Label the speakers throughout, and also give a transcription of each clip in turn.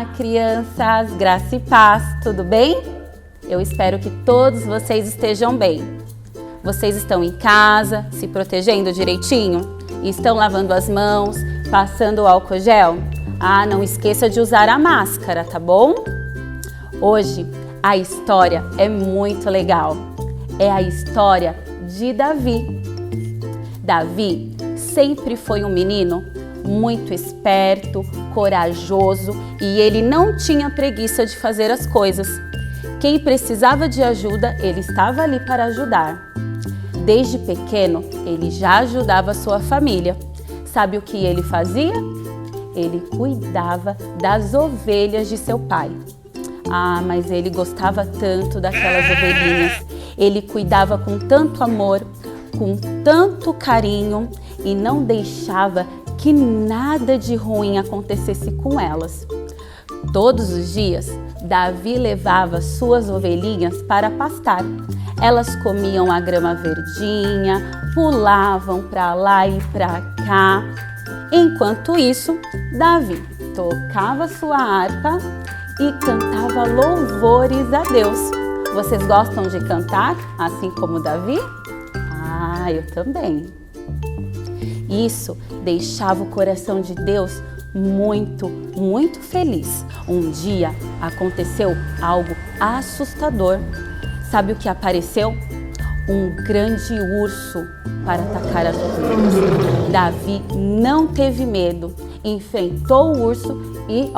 Speaker 1: Olá, crianças, graça e paz, tudo bem? Eu espero que todos vocês estejam bem. Vocês estão em casa, se protegendo direitinho? Estão lavando as mãos, passando o álcool gel? Ah, não esqueça de usar a máscara, tá bom? Hoje a história é muito legal. É a história de Davi. Davi sempre foi um menino muito esperto, corajoso e ele não tinha preguiça de fazer as coisas. Quem precisava de ajuda, ele estava ali para ajudar. Desde pequeno, ele já ajudava a sua família. Sabe o que ele fazia? Ele cuidava das ovelhas de seu pai. Ah, mas ele gostava tanto daquelas ovelhinhas. Ele cuidava com tanto amor, com tanto carinho e não deixava que nada de ruim acontecesse com elas. Todos os dias, Davi levava suas ovelhinhas para pastar. Elas comiam a grama verdinha, pulavam para lá e para cá. Enquanto isso, Davi tocava sua harpa e cantava louvores a Deus. Vocês gostam de cantar, assim como Davi? Ah, eu também. Isso deixava o coração de Deus muito feliz. Um dia aconteceu algo assustador. Sabe o que apareceu? Um grande urso para atacar as ovelhas. Davi não teve medo, enfrentou o urso e,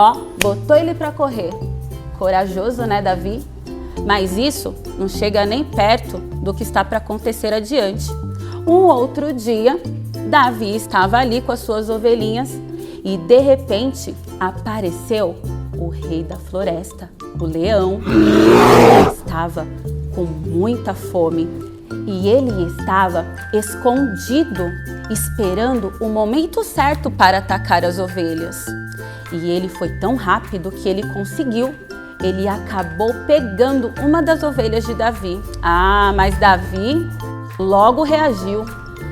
Speaker 1: botou ele para correr. Corajoso, né, Davi? Mas isso não chega nem perto do que está para acontecer adiante. Um outro dia, Davi estava ali com as suas ovelhinhas e de repente apareceu o rei da floresta, o leão. Ele estava com muita fome e ele estava escondido, esperando o momento certo para atacar as ovelhas. E ele foi tão rápido que ele conseguiu. Ele acabou pegando uma das ovelhas de Davi. Ah, mas Davi logo reagiu.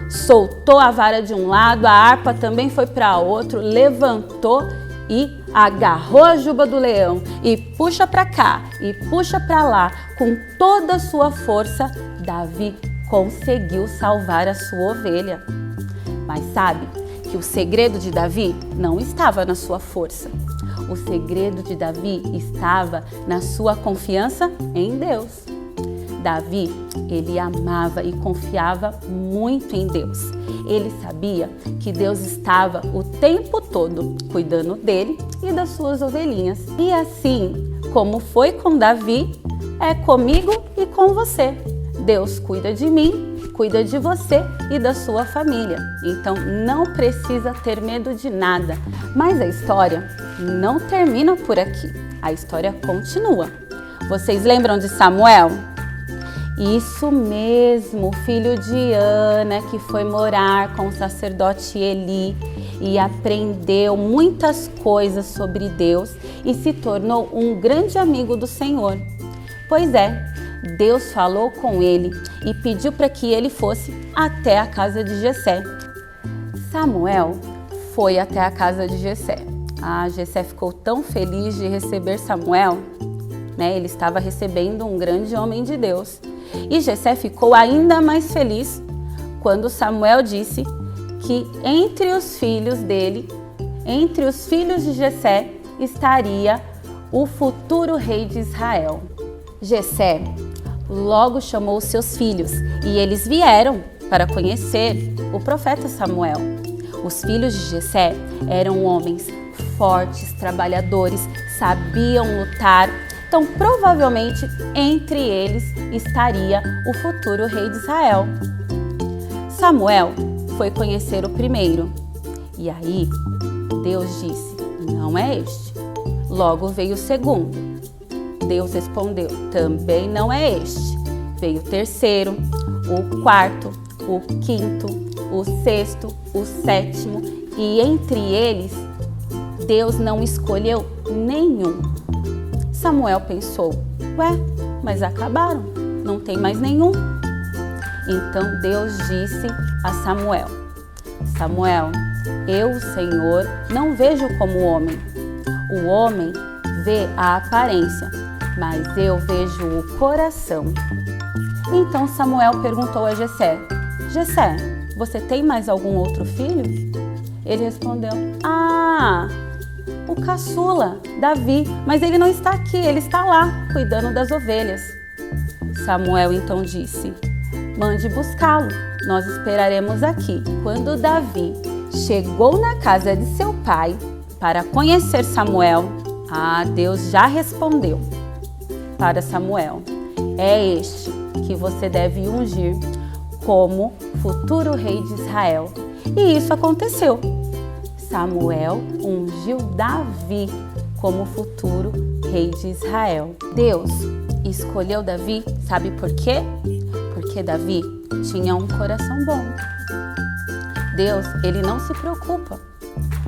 Speaker 1: Soltou a vara de um lado, a harpa também foi para outro, levantou e agarrou a juba do leão e puxa para cá e puxa para lá. Com toda a sua força, Davi conseguiu salvar a sua ovelha. Mas sabe que o segredo de Davi não estava na sua força. O segredo de Davi estava na sua confiança em Deus. Davi, ele amava e confiava muito em Deus. Ele sabia que Deus estava o tempo todo cuidando dele e das suas ovelhinhas. E assim como foi com Davi, é comigo e com você. Deus cuida de mim, cuida de você e da sua família. Então não precisa ter medo de nada. Mas a história não termina por aqui. A história continua. Vocês lembram de Samuel? Isso mesmo, filho de Ana, que foi morar com o sacerdote Eli e aprendeu muitas coisas sobre Deus e se tornou um grande amigo do Senhor. Pois é, Deus falou com ele e pediu para que ele fosse até a casa de Jessé. Samuel foi até a casa de Jessé. Jessé ficou tão feliz de receber Samuel, né? Ele estava recebendo um grande homem de Deus. E Jessé ficou ainda mais feliz quando Samuel disse que entre os filhos dele, entre os filhos de Jessé, estaria o futuro rei de Israel. Jessé logo chamou os seus filhos e eles vieram para conhecer o profeta Samuel. Os filhos de Jessé eram homens fortes, trabalhadores, sabiam lutar. Então, provavelmente, entre eles estaria o futuro rei de Israel. Samuel foi conhecer o primeiro. E aí, Deus disse, não é este. Logo veio o segundo. Deus respondeu, também não é este. Veio o terceiro, o quarto, o quinto, o sexto, o sétimo. E entre eles, Deus não escolheu nenhum. Samuel pensou, mas acabaram, não tem mais nenhum. Então Deus disse a Samuel, Samuel, eu, Senhor, não vejo como homem. O homem vê a aparência, mas eu vejo o coração. Então Samuel perguntou a Jessé: Jessé, você tem mais algum outro filho? Ele respondeu: o caçula, Davi, mas ele não está aqui, ele está lá, cuidando das ovelhas. Samuel então disse: mande buscá-lo, nós esperaremos aqui. Quando Davi chegou na casa de seu pai para conhecer Samuel, Deus já respondeu para Samuel: é este que você deve ungir como futuro rei de Israel. E isso aconteceu. Samuel ungiu Davi como futuro rei de Israel. Deus escolheu Davi, sabe por quê? Porque Davi tinha um coração bom. Deus, ele não se preocupa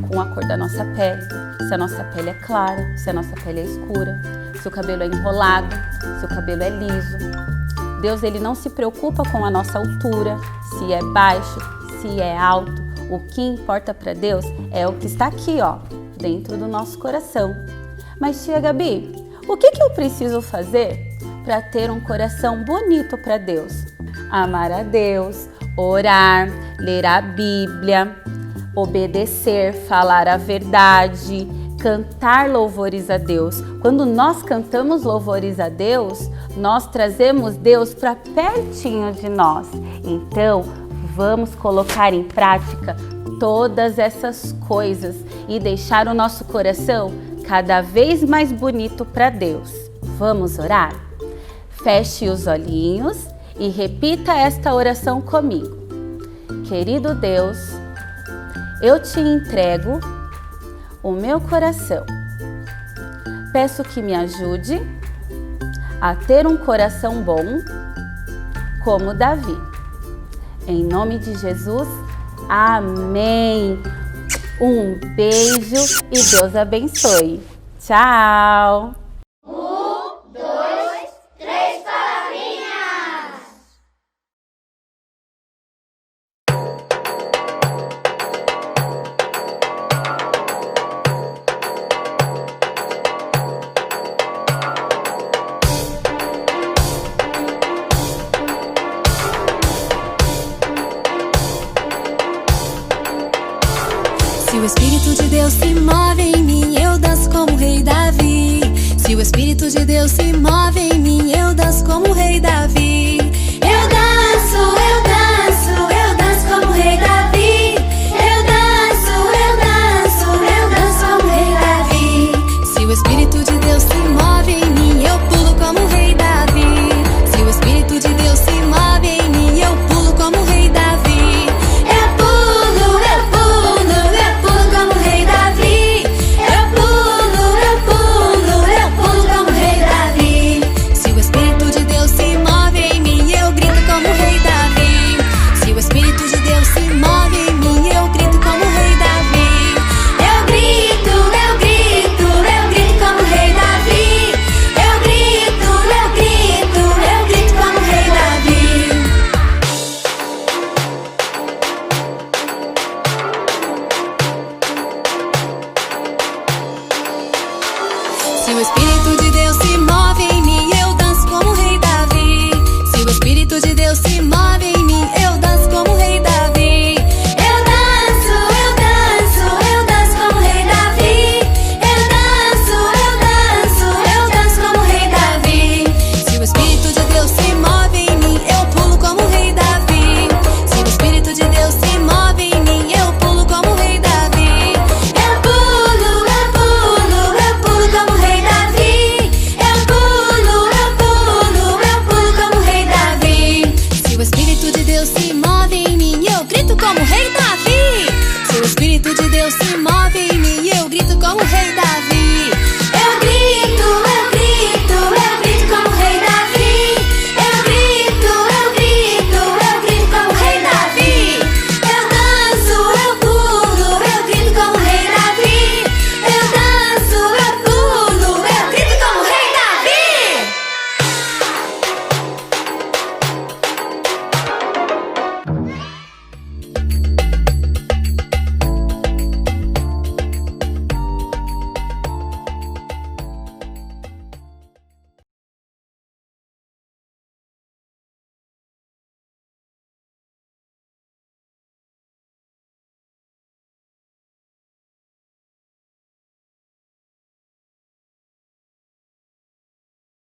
Speaker 1: com a cor da nossa pele, se a nossa pele é clara, se a nossa pele é escura, se o cabelo é enrolado, se o cabelo é liso. Deus, ele não se preocupa com a nossa altura, se é baixo, se é alto. O que importa para Deus é o que está aqui, dentro do nosso coração. Mas tia Gabi, o que eu preciso fazer para ter um coração bonito para Deus? Amar a Deus, orar, ler a Bíblia, obedecer, falar a verdade, cantar louvores a Deus. Quando nós cantamos louvores a Deus, nós trazemos Deus para pertinho de nós. Então, vamos colocar em prática todas essas coisas e deixar o nosso coração cada vez mais bonito para Deus. Vamos orar? Feche os olhinhos e repita esta oração comigo. Querido Deus, eu te entrego o meu coração. Peço que me ajude a ter um coração bom como Davi. Em nome de Jesus, amém. Um beijo e Deus abençoe. Tchau!
Speaker 2: Se o Espírito de Deus se move em mim, eu danço como o rei Davi. Se o Espírito de Deus se move em mim, eu danço como o rei Davi. Eu danço, eu danço, eu danço como o rei Davi. Eu danço, eu danço, eu danço como o rei Davi. Se o Espírito de Deus se move em mim, eu pulo como o rei Davi. Se o Espírito de Deus se move em mim, eu pulo como o rei Davi. Se o Espírito de Deus